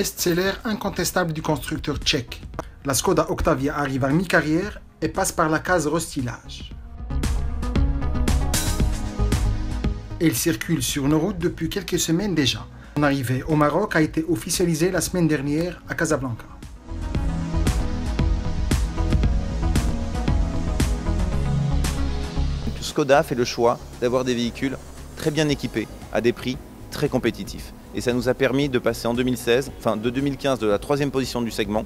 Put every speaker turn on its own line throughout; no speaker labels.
best-seller incontestable du constructeur tchèque. La Skoda Octavia arrive à mi-carrière et passe par la case restylage. Elle circule sur nos routes depuis quelques semaines déjà. Son arrivée au Maroc a été officialisée la semaine dernière à Casablanca.
Skoda fait le choix d'avoir des véhicules très bien équipés à des prix très compétitifs. Et ça nous a permis de passer en 2016, de 2015 de la 3e position du segment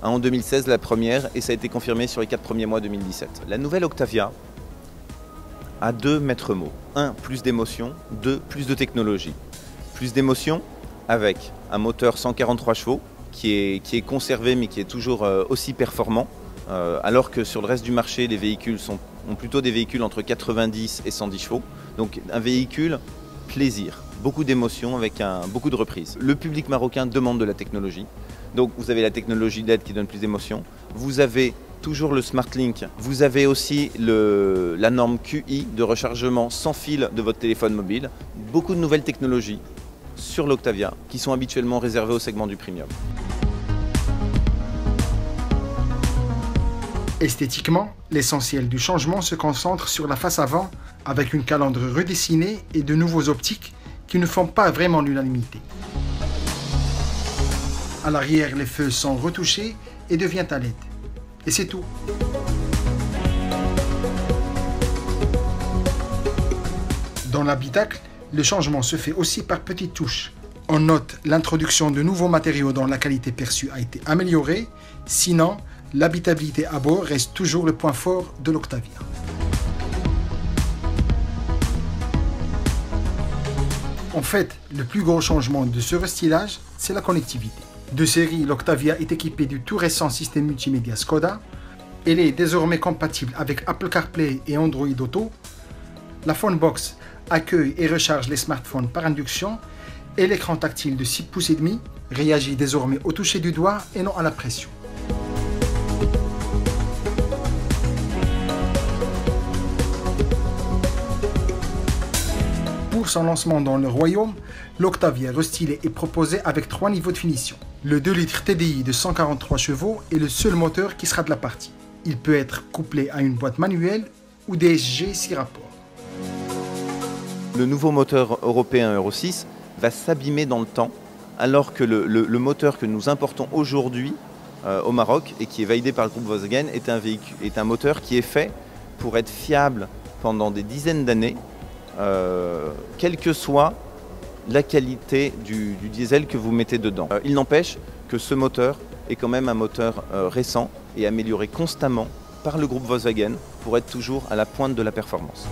à en 2016 la première, et ça a été confirmé sur les 4 premiers mois 2017. La nouvelle Octavia a 2 maîtres mots. 1, plus d'émotion. 2, plus de technologie. Plus d'émotion avec un moteur 143 chevaux qui est conservé mais qui est toujours aussi performant. Alors que sur le reste du marché, les véhicules ont plutôt des véhicules entre 90 et 110 chevaux. Donc un véhicule plaisir, beaucoup d'émotions avec beaucoup de reprises. Le public marocain demande de la technologie. Donc vous avez la technologie LED qui donne plus d'émotions. Vous avez toujours le SmartLink. Vous avez aussi la norme QI de rechargement sans fil de votre téléphone mobile. Beaucoup de nouvelles technologies sur l'Octavia qui sont habituellement réservées au segment du premium.
Esthétiquement, l'essentiel du changement se concentre sur la face avant avec une calandre redessinée et de nouveaux optiques qui ne font pas vraiment l'unanimité. À l'arrière, les feux sont retouchés et deviennent à LED. Et c'est tout. Dans l'habitacle, le changement se fait aussi par petites touches. On note l'introduction de nouveaux matériaux dont la qualité perçue a été améliorée, sinon l'habitabilité à bord reste toujours le point fort de l'Octavia. En fait, le plus gros changement de ce restylage, c'est la connectivité. De série, l'Octavia est équipée du tout récent système multimédia Skoda. Elle est désormais compatible avec Apple CarPlay et Android Auto. La Phonebox accueille et recharge les smartphones par induction et l'écran tactile de 6,5 pouces réagit désormais au toucher du doigt et non à la pression. Pour son lancement dans le royaume, l'Octavia restylée est proposée avec 3 niveaux de finition. Le 2 litres TDI de 143 chevaux est le seul moteur qui sera de la partie. Il peut être couplé à une boîte manuelle ou DSG 6 rapports.
Le nouveau moteur européen Euro 6 va s'abîmer dans le temps, alors que le moteur que nous importons aujourd'hui au Maroc et qui est validé par le groupe Volkswagen est un moteur qui est fait pour être fiable pendant des dizaines d'années, quelle que soit la qualité du diesel que vous mettez dedans. Il n'empêche que ce moteur est quand même un moteur récent et amélioré constamment par le groupe Volkswagen pour être toujours à la pointe de la performance.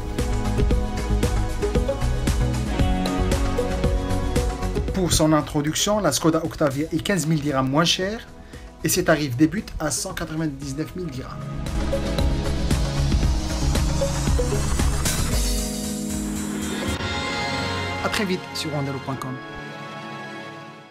Pour son introduction, la Skoda Octavia est 15 000 dirhams moins chère et ses tarifs débutent à 199 000 dirhams. A très vite sur Wandelo.com.